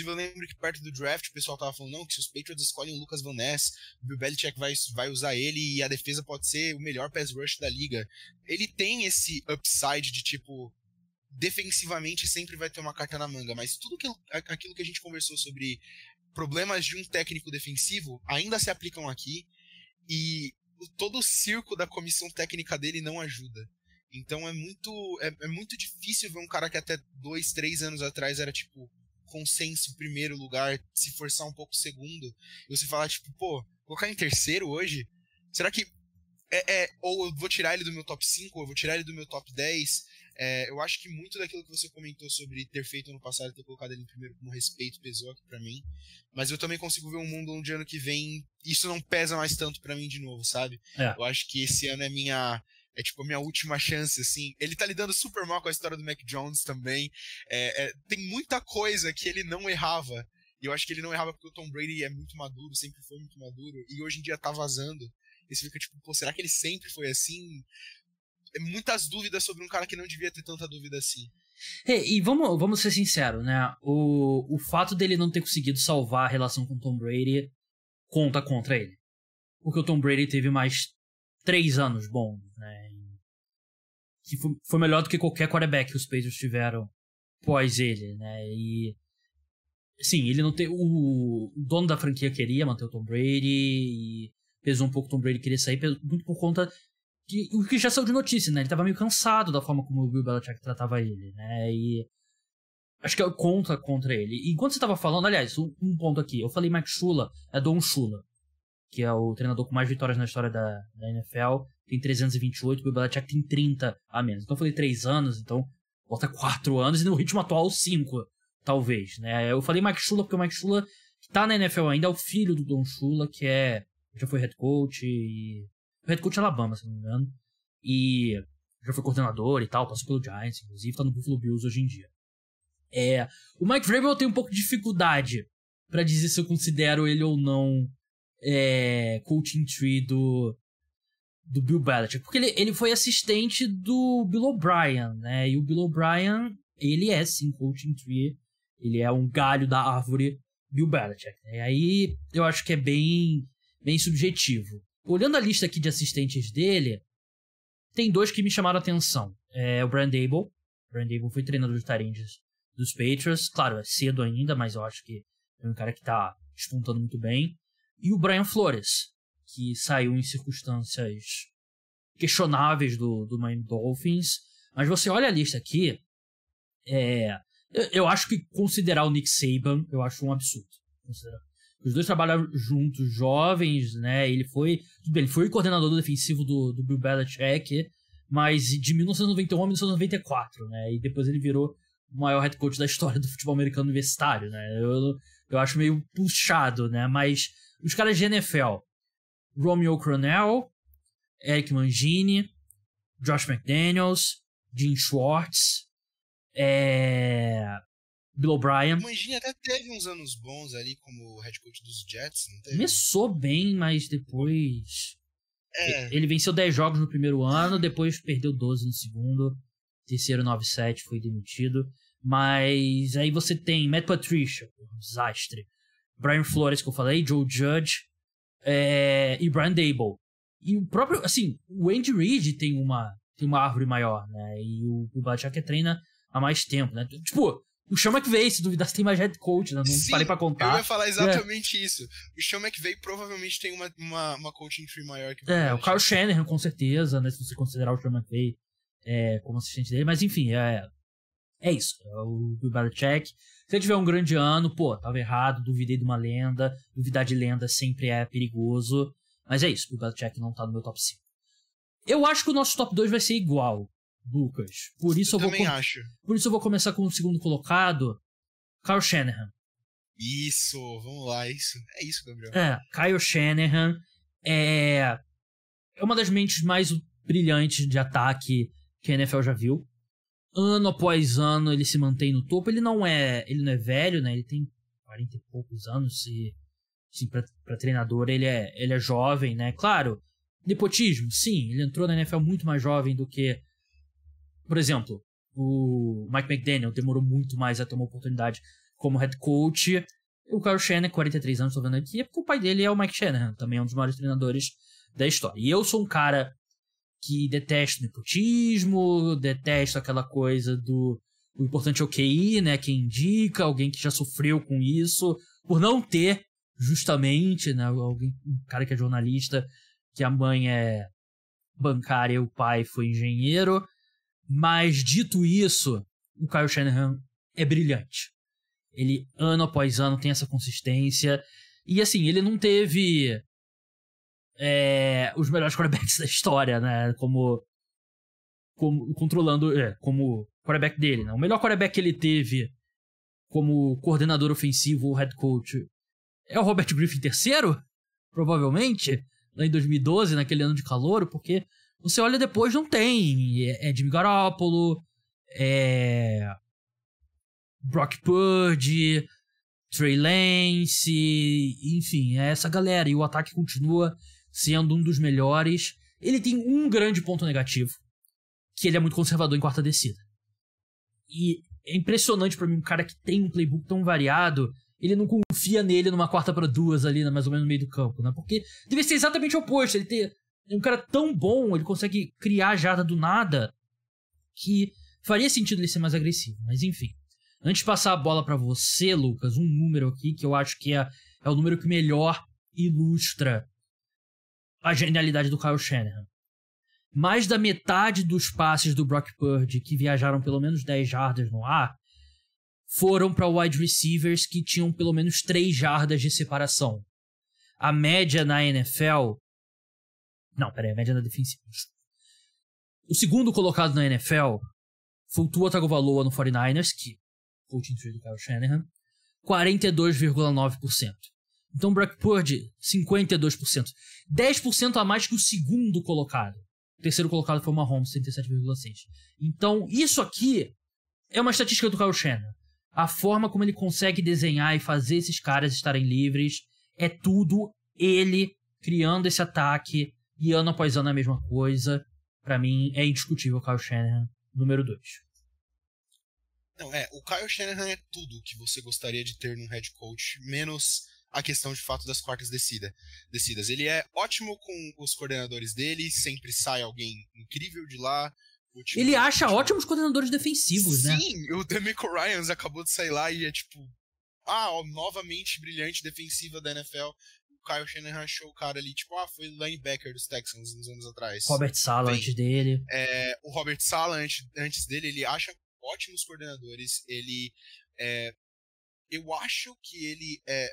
eu lembro que perto do draft o pessoal tava falando, não, que se os Patriots escolhem o Lucas Van Ness, o Bill Belichick vai usar ele e a defesa pode ser o melhor pass rush da liga. Ele tem esse upside de, tipo, defensivamente sempre vai ter uma carta na manga, mas tudo aquilo que a gente conversou sobre problemas de um técnico defensivo ainda se aplicam aqui, e todo o circo da comissão técnica dele não ajuda. Então é muito difícil ver um cara que até 2, 3 anos atrás era, tipo, consenso primeiro lugar, se forçar um pouco segundo, e você falar, tipo, pô, colocar em terceiro hoje, será que ou eu vou tirar ele do meu top 5, ou eu vou tirar ele do meu top 10? Eu acho que muito daquilo que você comentou sobre ter feito ano passado e ter colocado ele em primeiro como respeito pesou aqui pra mim, mas eu também consigo ver um mundo onde ano que vem isso não pesa mais tanto pra mim de novo, sabe? Eu acho que esse ano é tipo a minha última chance, assim. Ele tá lidando super mal com a história do Mac Jones também. Tem muita coisa que ele não errava. E eu acho que ele não errava porque o Tom Brady é muito maduro, sempre foi muito maduro, e hoje em dia tá vazando. E você fica tipo, pô, será que ele sempre foi assim? Muitas dúvidas sobre um cara que não devia ter tanta dúvida assim. E vamos ser sinceros, né? O fato dele não ter conseguido salvar a relação com o Tom Brady conta contra ele. Porque o Tom Brady teve mais 3 anos bons, né? Que foi melhor do que qualquer quarterback que os Patriots tiveram pós ele, né? E sim, ele não tem. O dono da franquia queria manter o Tom Brady e pesou um pouco o Tom Brady querer sair, muito por conta de o que já saiu de notícia, né? Ele tava meio cansado da forma como o Bill Belichick tratava ele, né? E acho que contra ele. E enquanto você tava falando, aliás, um ponto aqui, eu falei Mike Shula, é Don Shula, que é o treinador com mais vitórias na história da NFL, tem 328, o Bill Belichick tem 30 a menos. Então eu falei 3 anos, então bota 4 anos, e no ritmo atual 5, talvez, né? Eu falei Mike Shula porque o Mike Shula, que tá na NFL ainda, é o filho do Don Shula, que já foi head coach, e head coach Alabama, se não me engano, e já foi coordenador e tal, passou pelo Giants, inclusive, tá no Buffalo Bills hoje em dia. O Mike Vrabel tem um pouco de dificuldade pra dizer se eu considero ele ou não coaching tree do Bill Belichick, porque ele foi assistente do Bill O'Brien, né? E o Bill O'Brien, ele é sim coaching tree, ele é um galho da árvore Bill Belichick, né? E aí eu acho que é bem subjetivo. Olhando a lista aqui de assistentes dele, tem dois que me chamaram a atenção. O Brian Daboll. O Brian Daboll foi treinador de tight ends dos Patriots. Claro, é cedo ainda, mas eu acho que é um cara que tá despontando muito bem. E o Brian Flores, que saiu em circunstâncias questionáveis do Miami Dolphins. Mas você olha a lista aqui, eu acho que considerar o Nick Saban, eu acho um absurdo. Os dois trabalharam juntos, jovens, né? Ele foi coordenador defensivo do Bill Belichick, mas de 1991 a 1994, né? E depois ele virou o maior head coach da história do futebol americano universitário, né? Eu acho meio puxado, né? Mas os caras de NFL, Romeo Crennel, Eric Mangini, Josh McDaniels, Jim Schwartz, Bill O'Brien. O Mangini até teve uns anos bons ali como head coach dos Jets, não teve? Começou bem, mas depois... Ele venceu 10 jogos no primeiro ano, depois perdeu 12 no segundo, terceiro 9-7, foi demitido. Mas aí você tem Matt Patricia, um desastre, Brian Flores, que eu falei, Joe Judge, e Brian Daboll. E o próprio, assim, o Andy Reid tem uma árvore maior, né? E o Belichick treina há mais tempo, né? Tipo, o Sean McVay, se duvidar, tem mais head coach, né? Não parei pra contar. Eu ia falar exatamente isso. O Sean McVay provavelmente tem uma coaching tree maior que o o Kyle Shanahan, com certeza, né? Se você considerar o Sean McVay como assistente dele. Mas, enfim, é isso. O Bill Belichick. Se ele tiver um grande ano, tava errado, duvidei de uma lenda. Duvidar de lenda sempre é perigoso. Mas é isso, o Bill Belichick não tá no meu top 5. Eu acho que o nosso top 2 vai ser igual, Lucas. Por isso eu vou começar com o segundo colocado, Kyle Shanahan. Isso, vamos lá, é isso, Gabriel. Kyle Shanahan é uma das mentes mais brilhantes de ataque que a NFL já viu. Ano após ano ele se mantém no topo. Ele não é velho, né? Ele tem 40 e poucos anos. Sim, pra treinador ele é jovem, né? Claro, nepotismo, sim. Ele entrou na NFL muito mais jovem do que, por exemplo, o Mike McDaniel demorou muito mais a ter uma oportunidade como head coach. O Kyle Shanahan, 43 anos, tô vendo aqui, é porque o pai dele é o Mike Shanahan, também é um dos maiores treinadores da história. E eu sou um cara que detesta o nepotismo, detesto aquela coisa do o importante é o QI, né? Quem indica, alguém que já sofreu com isso, por não ter, justamente, né? Um cara que é jornalista, que a mãe é bancária e o pai foi engenheiro. Mas, dito isso, o Kyle Shanahan é brilhante. Ele, ano após ano, tem essa consistência. E, assim, ele não teve os melhores quarterbacks da história, né? Como controlando... como quarterback dele, né? O melhor quarterback que ele teve como coordenador ofensivo ou head coach é o Robert Griffin III, provavelmente, lá em 2012, naquele ano de calouro, porque você olha depois, não tem. Jimmy Garoppolo, Brock Purdy, Trey Lance, enfim, é essa galera. E o ataque continua sendo um dos melhores. Ele tem um grande ponto negativo, que ele é muito conservador em quarta descida. E é impressionante pra mim, um cara que tem um playbook tão variado, ele não confia nele numa 4-2 ali, mais ou menos no meio do campo, né? Porque deve ser exatamente o oposto. Ele é um cara tão bom, ele consegue criar jarda do nada, que faria sentido ele ser mais agressivo. Mas enfim, antes de passar a bola pra você, Lucas, um número aqui que eu acho que é o número que melhor ilustra a genialidade do Kyle Shanahan. Mais da metade dos passes do Brock Purdy que viajaram pelo menos 10 jardas no ar foram para wide receivers que tinham pelo menos 3 jardas de separação. A média na NFL... Não, peraí, a média na defensiva. O segundo colocado na NFL foi o Tua Tagovailoa no 49ers, que coaching tree do Kyle Shanahan, 42,9%. Então, Brock Purdy, 52%. 10% a mais que o segundo colocado. O terceiro colocado foi o Mahomes, 37,6%. Então, isso aqui é uma estatística do Kyle Shanahan. A forma como ele consegue desenhar e fazer esses caras estarem livres é tudo ele criando esse ataque e ano após ano a mesma coisa. Pra mim, é indiscutível o Kyle Shanahan, número 2. Não, o Kyle Shanahan é tudo que você gostaria de ter num head coach, menos a questão de fato das quartas descidas. Ele é ótimo com os coordenadores dele, sempre sai alguém incrível de lá. Ele acha ótimos coordenadores defensivos, né? Sim, o DeMeco Ryans acabou de sair lá e é tipo, novamente brilhante defensiva da NFL. O Kyle Shanahan achou o cara ali, tipo, foi linebacker dos Texans uns anos atrás. Robert Saleh antes dele. O Robert Saleh antes dele, ele acha ótimos coordenadores. Ele eu acho que ele é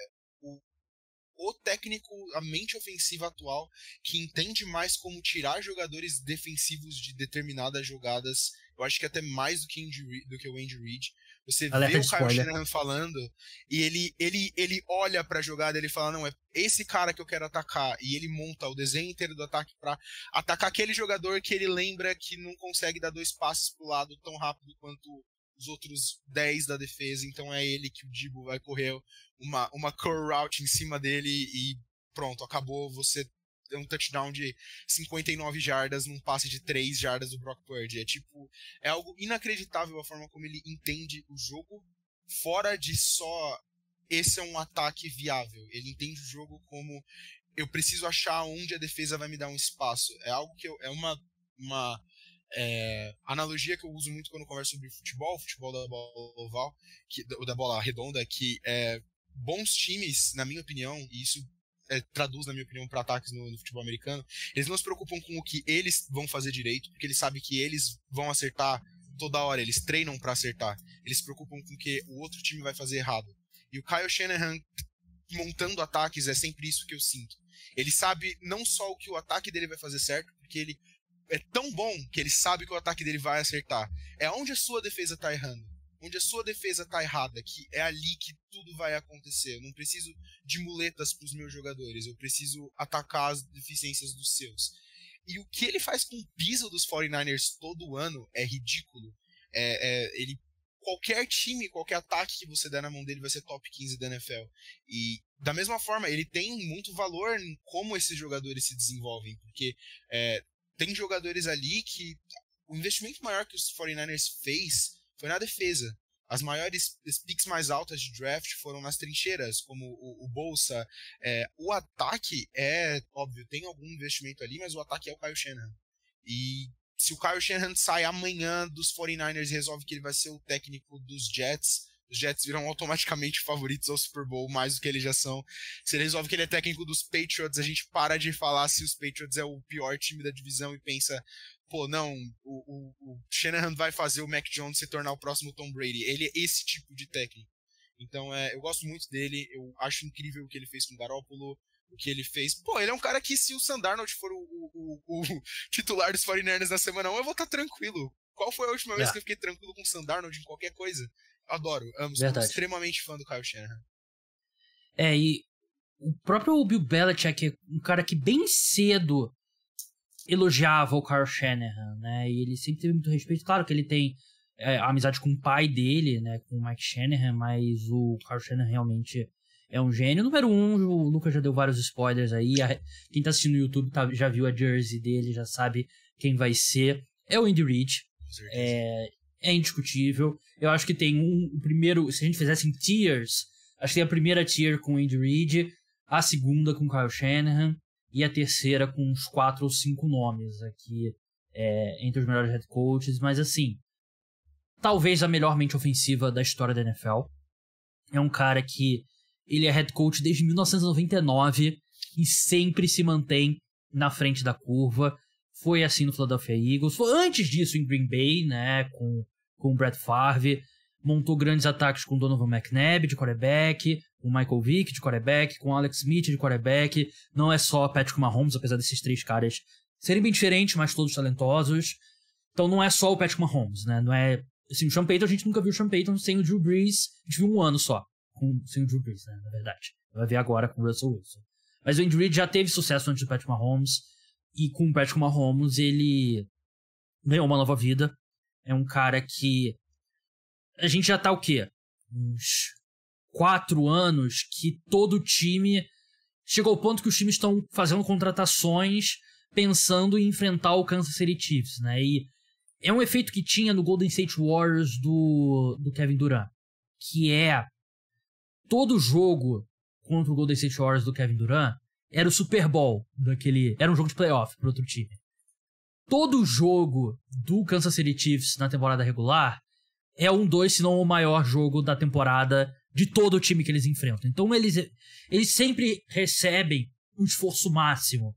o técnico, a mente ofensiva atual, que entende mais como tirar jogadores defensivos de determinadas jogadas. Eu acho que até mais do que o Andy Reid. Você vê o Kyle Shanahan falando e ele olha pra jogada e ele fala, não, é esse cara que eu quero atacar. E ele monta o desenho inteiro do ataque pra atacar aquele jogador que ele lembra que não consegue dar 2 passes pro lado tão rápido quanto os outros 10 da defesa. Então é ele que o Debo vai correr uma curl route em cima dele e pronto, acabou. Você tem um touchdown de 59 jardas num passe de 3 jardas do Brock Purdy. É algo inacreditável a forma como ele entende o jogo, fora de só esse é um ataque viável. Ele entende o jogo como eu preciso achar onde a defesa vai me dar um espaço. É algo que é uma analogia que eu uso muito quando eu converso sobre futebol da bola oval, da bola redonda, que bons times, na minha opinião, e isso traduz, na minha opinião, para ataques no futebol americano, eles não se preocupam com o que eles vão fazer direito, porque eles sabem que eles vão acertar toda hora, eles treinam para acertar. Eles se preocupam com o que o outro time vai fazer errado. E o Kyle Shanahan montando ataques é sempre isso que eu sinto. Ele sabe não só o que o ataque dele vai fazer certo, porque ele é tão bom que ele sabe que o ataque dele vai acertar. É onde a sua defesa tá errando, onde a sua defesa tá errada, que é ali que tudo vai acontecer. Eu não preciso de muletas pros meus jogadores, eu preciso atacar as deficiências dos seus. E o que ele faz com o piso dos 49ers todo ano é ridículo. Qualquer time, qualquer ataque que você der na mão dele vai ser top 15 da NFL. E da mesma forma, ele tem muito valor em como esses jogadores se desenvolvem, porque tem jogadores ali que o investimento maior que os 49ers fez foi na defesa. As picks mais altas de draft foram nas trincheiras, como o Bolsa. O ataque óbvio, tem algum investimento ali, mas o ataque é o Kyle Shanahan. E se o Kyle Shanahan sai amanhã dos 49ers e resolve que ele vai ser o técnico dos Jets, os Jets viram automaticamente favoritos ao Super Bowl, mais do que eles já são. Se ele resolve que ele é técnico dos Patriots, a gente para de falar se os Patriots é o pior time da divisão e pensa, não, o Shanahan vai fazer o Mac Jones se tornar o próximo Tom Brady. Ele é esse tipo de técnico. Então, eu gosto muito dele, eu acho incrível o que ele fez com o Garoppolo, o que ele fez. Ele é um cara que, se o Sam Darnold for o titular dos 49ers na semana 1, eu vou estar tranquilo. Qual foi a última vez que eu fiquei tranquilo com o Sam Darnold em qualquer coisa? Adoro, amo, sou extremamente fã do Kyle Shanahan. E o próprio Bill Belichick é um cara que bem cedo elogiava o Kyle Shanahan, né? E ele sempre teve muito respeito. Claro que ele tem amizade com o pai dele, né? Com o Mike Shanahan, mas o Kyle Shanahan realmente é um gênio. Número 1, o Lucas já deu vários spoilers aí. Quem tá assistindo no YouTube já viu a jersey dele, já sabe quem vai ser. É o Andy Reid. É indiscutível. Eu acho que tem o primeiro, se a gente fizesse em tiers, acho que tem a primeira tier com o Andy Reid, a segunda com o Kyle Shanahan e a terceira com uns 4 ou 5 nomes aqui entre os melhores head coaches, mas assim, talvez a melhor mente ofensiva da história da NFL. É um cara que ele é head coach desde 1999 e sempre se mantém na frente da curva. Foi assim no Philadelphia Eagles, foi antes disso em Green Bay, né, com o Brett Favre, montou grandes ataques com Donovan McNabb de quarterback, com Michael Vick de quarterback, com Alex Smith de quarterback. Não é só Patrick Mahomes, apesar desses 3 caras serem bem diferentes, mas todos talentosos. Então não é só o Patrick Mahomes, né, não é... Assim, o Sean Payton, a gente nunca viu o Sean Payton sem o Drew Brees, a gente viu um ano só sem o Drew Brees, né, na verdade. Vai ver agora com o Russell Wilson. Mas o Andy Reid já teve sucesso antes do Patrick Mahomes, e com o Patrick Mahomes ele ganhou uma nova vida. É um cara que a gente já tá o quê? Uns 4 anos que todo time chegou ao ponto que os times estão fazendo contratações pensando em enfrentar o Kansas City Chiefs, né? E é um efeito que tinha no Golden State Warriors do Kevin Durant, que é todo jogo contra o Golden State Warriors do Kevin Durant era o Super Bowl era um jogo de playoff para outro time. Todo jogo do Kansas City Chiefs na temporada regular é um dos, se não o maior jogo da temporada de todo o time que eles enfrentam. Então eles sempre recebem um esforço máximo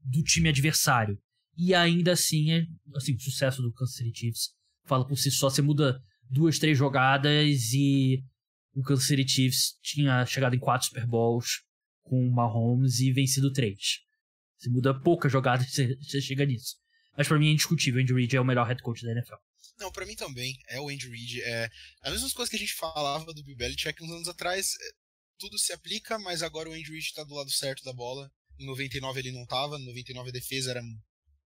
do time adversário. E ainda assim, o sucesso do Kansas City Chiefs fala por si só. Você muda 2, 3 jogadas e o Kansas City Chiefs tinha chegado em 4 Super Bowls com o Mahomes e vencido 3. Você muda poucas jogadas e você chega nisso. Mas pra mim é indiscutível, o Andy Reid é o melhor head coach da NFL. Não, pra mim também. É o Andy Reid. As mesmas coisas que a gente falava do Bill Belichick uns anos atrás, tudo se aplica, mas agora o Andy Reid tá do lado certo da bola. Em 99 ele não tava, em 99 a defesa era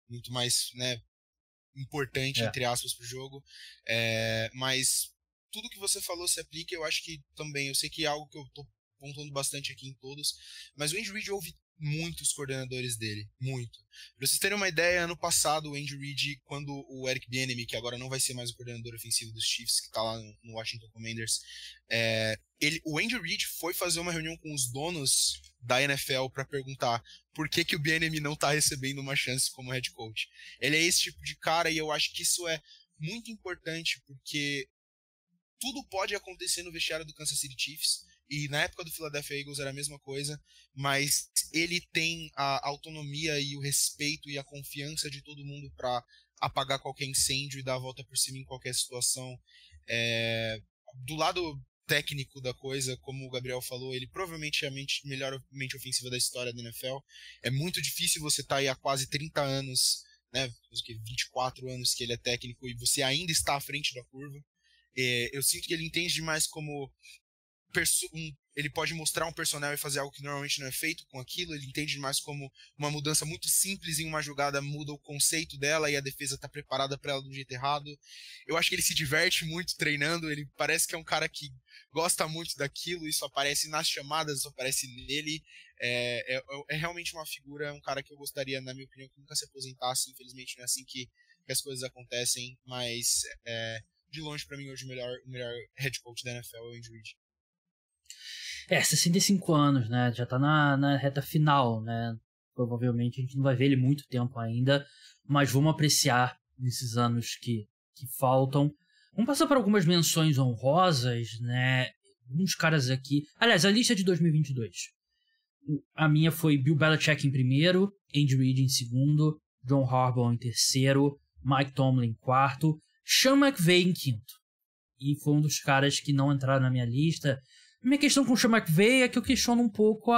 muito mais, né, importante, entre aspas, pro jogo. Mas tudo que você falou se aplica, eu acho que também, eu sei que é algo que eu tô pontuando bastante aqui em todos, mas o Andy Reid ouve muitos coordenadores dele, muito. Pra vocês terem uma ideia, ano passado o Andy Reid, quando o Eric Bieniemy, que agora não vai ser mais o coordenador ofensivo dos Chiefs, que tá lá no Washington Commanders, o Andy Reid foi fazer uma reunião com os donos da NFL para perguntar por que o Bieniemy não tá recebendo uma chance como head coach. Ele é esse tipo de cara e eu acho que isso é muito importante porque tudo pode acontecer no vestiário do Kansas City Chiefs. E na época do Philadelphia Eagles era a mesma coisa, mas ele tem a autonomia e o respeito e a confiança de todo mundo para apagar qualquer incêndio e dar a volta por cima em qualquer situação. Do lado técnico da coisa, como o Gabriel falou, ele provavelmente é a melhor mente ofensiva da história da NFL. É muito difícil você estar aí há quase 30 anos, né, 24 anos que ele é técnico e você ainda está à frente da curva. Eu sinto que ele entende demais como ele pode mostrar um personnel e fazer algo que normalmente não é feito com aquilo. Ele entende mais como uma mudança muito simples em uma jogada muda o conceito dela e a defesa está preparada para ela do jeito errado. Eu acho que ele se diverte muito treinando, ele parece que é um cara que gosta muito daquilo, isso aparece nas chamadas, isso aparece nele. É realmente uma figura, um cara que eu gostaria, na minha opinião, que nunca se aposentasse. Infelizmente não é assim que as coisas acontecem, mas de longe para mim hoje o melhor head coach da NFL é o Andy Reid. 65 anos, né? Já tá na reta final, né? Provavelmente a gente não vai ver ele muito tempo ainda, mas vamos apreciar nesses anos que faltam. Vamos passar por algumas menções honrosas, né? Alguns caras aqui... Aliás, a lista é de 2022. A minha foi Bill Belichick em primeiro, Andy Reid em segundo, John Harbaugh em terceiro, Mike Tomlin em quarto, Sean McVay em quinto. E foi um dos caras que não entraram na minha lista. Minha questão com o Sean McVay é que eu questiono um pouco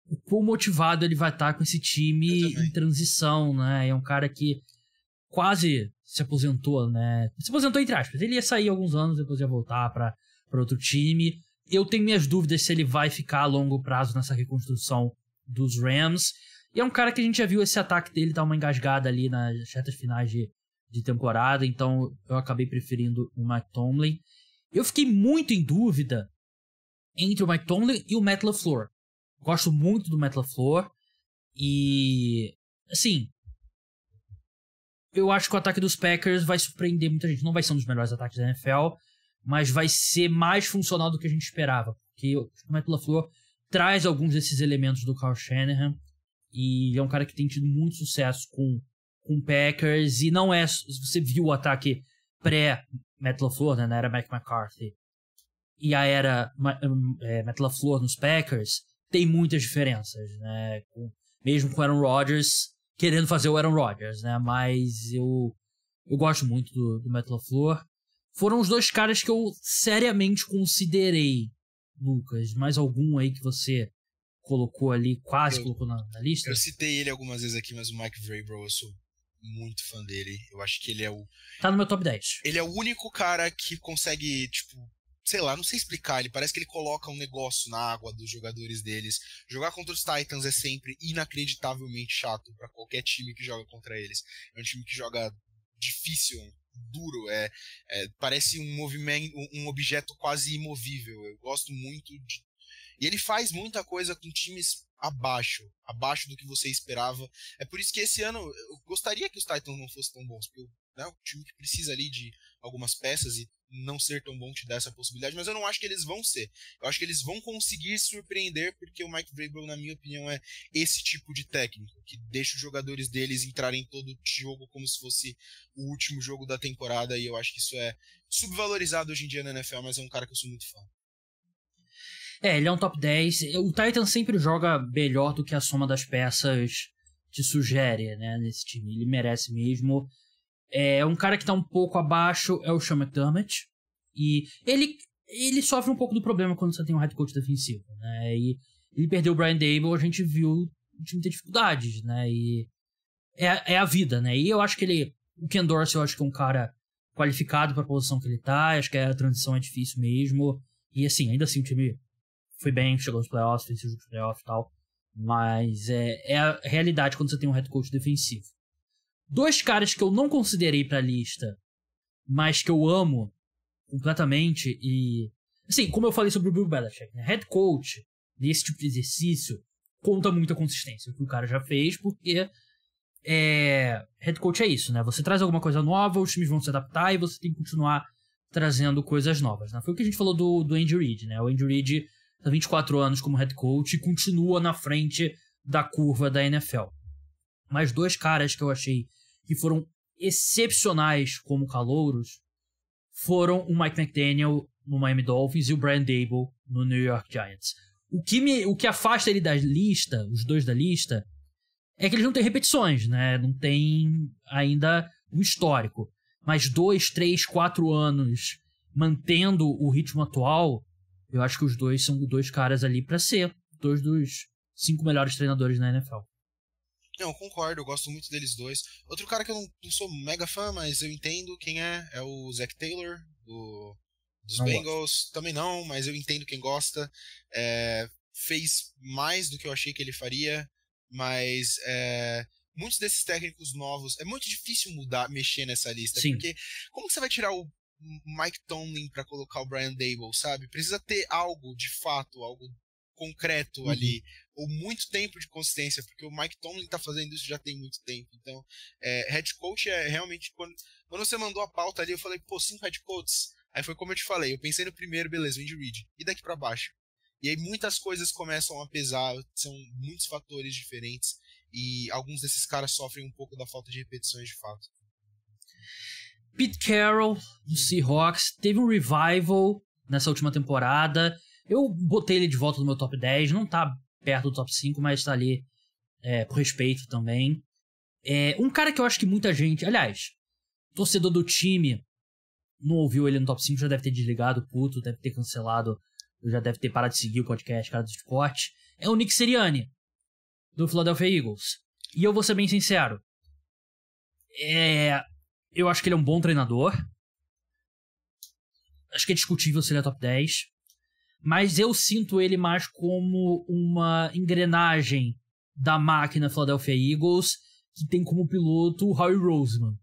o quão motivado ele vai estar com esse time em transição, né? É um cara que quase se aposentou, né? Se aposentou entre aspas. Ele ia sair alguns anos, depois ia voltar para outro time. Eu tenho minhas dúvidas se ele vai ficar a longo prazo nessa reconstrução dos Rams. E é um cara que a gente já viu esse ataque dele dar uma engasgada ali nas retas finais de temporada, então eu acabei preferindo o Mike Tomlin. Eu fiquei muito em dúvida entre o Mike Tomlin e o Matt LaFleur. Gosto muito do Matt LaFleur e, assim, eu acho que o ataque dos Packers vai surpreender muita gente. Não vai ser um dos melhores ataques da NFL, mas vai ser mais funcional do que a gente esperava, porque o Matt LaFleur traz alguns desses elementos do Kyle Shanahan e é um cara que tem tido muito sucesso com Packers, e não é... Você viu o ataque pré-Matt LaFleur, né, na era Mike McCarthy, e a era Matt LaFleur nos Packers, tem muitas diferenças, né, mesmo com o Aaron Rodgers querendo fazer o Aaron Rodgers, né, mas eu gosto muito do Matt LaFleur. Foram os dois caras que eu seriamente considerei. Lucas, mais algum aí que você colocou ali, colocou na lista? Eu citei ele algumas vezes aqui, mas o Mike Vrabel, eu sou muito fã dele. Eu acho que ele é Tá no meu top 10. Ele é o único cara que consegue, tipo, sei lá, não sei explicar. Ele parece que ele coloca um negócio na água dos jogadores deles. Jogar contra os Titans é sempre inacreditavelmente chato pra qualquer time que joga contra eles. É um time que joga difícil, duro, parece um movimento, um objeto quase imovível. Eu gosto muito e ele faz muita coisa com times abaixo do que você esperava. É por isso que esse ano eu gostaria que os Titans não fossem tão bons, porque né? O time que precisa ali de algumas peças e não ser tão bom te dá essa possibilidade, mas eu não acho que eles vão ser. Eu acho que eles vão conseguir surpreender, porque o Mike Vrabel, na minha opinião, é esse tipo de técnico, que deixa os jogadores deles entrarem todo o jogo como se fosse o último jogo da temporada, e eu acho que isso é subvalorizado hoje em dia na NFL, mas é um cara que eu sou muito fã. Ele é um top 10. O Titans sempre joga melhor do que a soma das peças te sugere, né, nesse time. Ele merece mesmo. Um cara que tá um pouco abaixo é o Sean McDermott. E ele sofre um pouco do problema quando você tem um head coach defensivo, né? E ele perdeu o Brian Daboll, a gente viu o time ter dificuldades, né? E é a vida, né? E eu acho que o Ken Dorsey, eu acho que é um cara qualificado pra posição que ele tá. Acho que a transição é difícil mesmo. E assim, ainda assim o time foi bem, chegou nos playoffs, fez o jogo de playoff e tal. Mas é a realidade quando você tem um head coach defensivo. 2 caras que eu não considerei pra lista, mas que eu amo completamente e... Assim, como eu falei sobre o Bill Belichick, né? Head coach, nesse tipo de exercício, conta muito a consistência, o que o cara já fez, porque head coach é isso, né? Você traz alguma coisa nova, os times vão se adaptar e você tem que continuar trazendo coisas novas, né? Foi o que a gente falou do Andy Reid, né? O Andy Reid tá 24 anos como head coach e continua na frente da curva da NFL. Mas 2 caras que eu achei que foram excepcionais como calouros foram o Mike McDaniel no Miami Dolphins e o Brian Daboll no New York Giants. O que afasta ele da lista, os 2 da lista, é que eles não têm repetições, né? Não tem ainda um histórico. Mas 2, 3, 4 anos mantendo o ritmo atual, eu acho que os 2 são 2 caras ali pra ser 2 dos 5 melhores treinadores na NFL. Não, eu concordo, eu gosto muito deles 2. Outro cara que eu não sou mega fã, mas eu entendo quem é o Zach Taylor, dos Não Bengals. gosto. Também não, mas eu entendo quem gosta. Fez mais do que eu achei que ele faria, mas muitos desses técnicos novos, é muito difícil mexer nessa lista. Sim. Porque como que você vai tirar o Mike Tomlin pra colocar o Brian Daboll, sabe? Precisa ter algo, de fato, algo concreto ali, ou muito tempo de consistência, porque o Mike Tomlin tá fazendo isso já tem muito tempo. Então, head coach é realmente quando você mandou a pauta ali, eu falei, 5 head coaches. Aí foi como eu te falei, eu pensei no primeiro, beleza, o Andy Reid, e daqui pra baixo. E aí muitas coisas começam a pesar, são muitos fatores diferentes, e alguns desses caras sofrem um pouco da falta de repetições de fato. Pete Carroll, do Seahawks, teve um revival nessa última temporada. Eu botei ele de volta no meu top 10, não tá perto do top 5, mas tá ali por respeito também. Um cara que eu acho que muita gente... Aliás, torcedor do time não ouviu ele no top 5, já deve ter desligado, puto, deve ter cancelado, já deve ter parado de seguir o podcast Cara do Esporte. É o Nick Sirianni, do Philadelphia Eagles. E eu vou ser bem sincero. Eu acho que ele é um bom treinador. Acho que é discutível se ele é top 10. Mas eu sinto ele mais como uma engrenagem da máquina Philadelphia Eagles, que tem como piloto o Howie Roseman.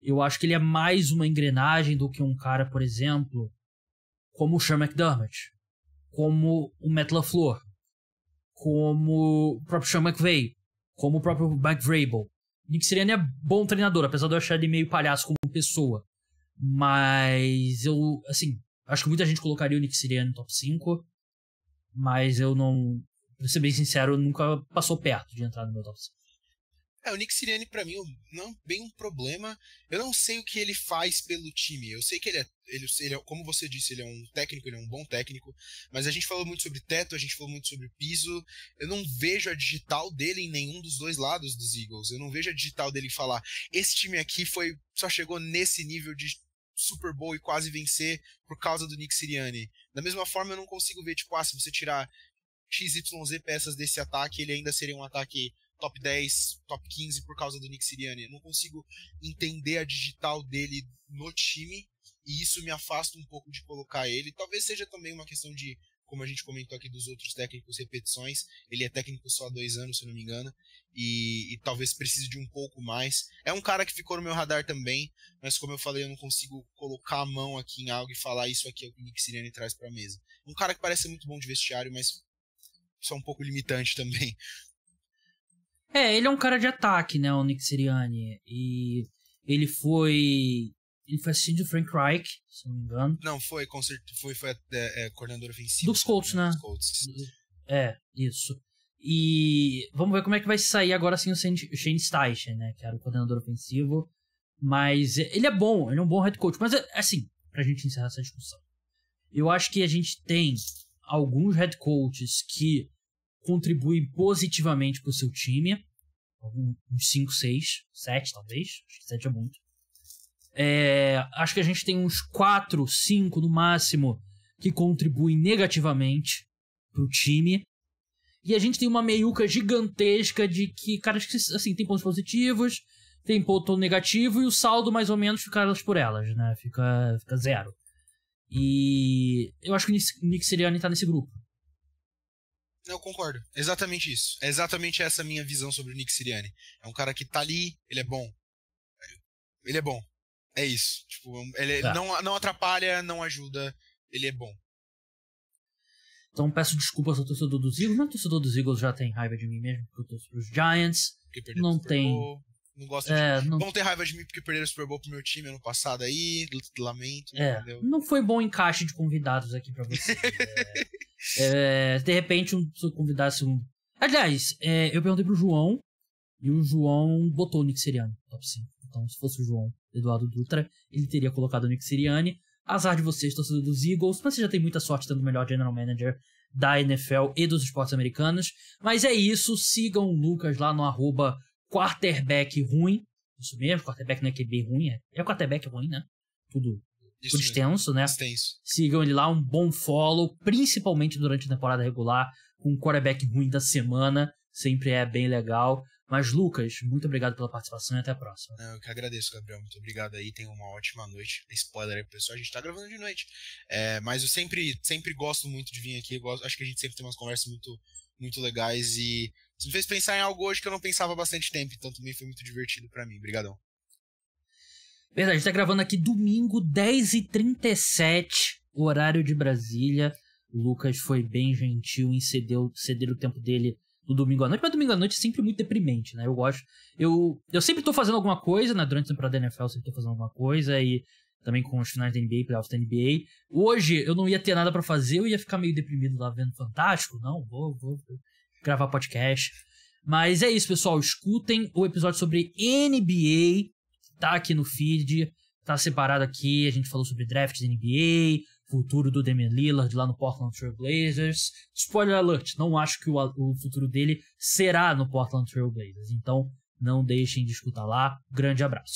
Eu acho que ele é mais uma engrenagem do que um cara, por exemplo, como o Sean McDermott, como o Matt LaFleur, como o próprio Sean McVay, como o próprio Mike Vrabel. Nick Sirianni é bom treinador, apesar de eu achar ele meio palhaço como pessoa. Mas eu, assim, acho que muita gente colocaria o Nick Sirianni no top 5, mas eu não, pra ser bem sincero, nunca passou perto de entrar no meu top 5. O Nick Sirianni pra mim não é bem um problema. Eu não sei o que ele faz pelo time. Eu sei que ele é, como você disse, ele é um técnico, ele é um bom técnico, mas a gente falou muito sobre teto, a gente falou muito sobre piso. Eu não vejo a digital dele em nenhum dos 2 lados dos Eagles. Eu não vejo a digital dele falar, esse time aqui só chegou nesse nível de Super Bowl e quase vencer por causa do Nick Sirianni. Da mesma forma, eu não consigo ver, tipo, se você tirar XYZ peças desse ataque, ele ainda seria um ataque top 10, top 15 por causa do Nick Sirianni. Eu não consigo entender a digital dele no time, e isso me afasta um pouco de colocar ele. Talvez seja também uma questão de, como a gente comentou aqui dos outros técnicos, repetições. Ele é técnico só há 2 anos, se eu não me engano, e talvez precise de um pouco mais. É um cara que ficou no meu radar também, mas como eu falei, eu não consigo colocar a mão aqui em algo e falar isso aqui é o que o Nick Sirianni traz pra mesa. Um cara que parece muito bom de vestiário, mas só um pouco limitante também. Ele é um cara de ataque, né, o Nick Sirianni, e Ele foi assistente do Frank Reich, se não me engano. Não, foi coordenador ofensivo. Dos Colts, né? Dos Colts. Isso. E vamos ver como é que vai sair agora sim o Shane Steichen, né? Que era o coordenador ofensivo. Mas ele é bom, ele é um bom head coach. Mas, assim, pra gente encerrar essa discussão, eu acho que a gente tem alguns head coaches que contribuem positivamente pro seu time. Uns 5, 6, 7 talvez. Acho que 7 é muito. Acho que a gente tem uns 4, 5 no máximo que contribuem negativamente pro time. E a gente tem uma meiuca gigantesca de que, caras que, assim, tem pontos positivos, tem ponto negativo e o saldo mais ou menos fica elas por elas, né? Fica 0. E eu acho que o Nick Sirianni tá nesse grupo. Eu concordo. Exatamente isso. É exatamente essa minha visão sobre o Nick Sirianni. É um cara que tá ali, ele é bom. Ele é bom. É isso. Tipo, ele não atrapalha, não ajuda, ele é bom. Então peço desculpas ao torcedor dos Eagles. Não, o torcedor dos Eagles já tem raiva de mim mesmo, porque eu torço pros Giants. Não tem. Não gosta de mim. Vão ter raiva de mim porque perderam o Super Bowl pro meu time ano passado aí. Lamento. Entendeu? Não foi bom encaixe de convidados aqui pra você. De repente, se eu convidasse um. Aliás, eu perguntei pro João. E o João botou o Nick Sirianni top 5. Então, se fosse o João Eduardo Dutra, ele teria colocado o Nick Sirianni. Azar de vocês, torcedor dos Eagles, mas você já tem muita sorte tendo o melhor general manager da NFL e dos esportes americanos. Mas é isso, sigam o Lucas lá no @quarterbackruim. Isso mesmo, quarterback não é QB ruim, é quarterback ruim, né? Tudo extenso, né? Extenso. Sigam ele lá, um bom follow, principalmente durante a temporada regular, com o quarterback ruim da semana, sempre é bem legal. Mas, Lucas, muito obrigado pela participação e até a próxima. Eu que agradeço, Gabriel. Muito obrigado aí. Tenha uma ótima noite. Spoiler aí pro pessoal, a gente tá gravando de noite. Mas eu sempre gosto muito de vir aqui. Acho que a gente sempre tem umas conversas muito, muito legais. E você me fez pensar em algo hoje que eu não pensava há bastante tempo. Então também foi muito divertido pra mim. Obrigadão. Verdade, a gente tá gravando aqui domingo, 10h37, horário de Brasília. O Lucas foi bem gentil em ceder o tempo dele no domingo à noite, mas domingo à noite é sempre muito deprimente, né? Eu sempre tô fazendo alguma coisa, né? Durante a temporada da NFL eu sempre tô fazendo alguma coisa, e também com os finais da NBA, playoffs da NBA. Hoje eu não ia ter nada pra fazer, eu ia ficar meio deprimido lá vendo Fantástico. Não, vou gravar podcast. Mas é isso, pessoal. Escutem o episódio sobre NBA, tá aqui no feed, tá separado aqui. A gente falou sobre draft da NBA, futuro do Damian Lillard lá no Portland Trail Blazers. Spoiler alert, não acho que o futuro dele será no Portland Trail Blazers. Então, não deixem de escutar lá. Grande abraço.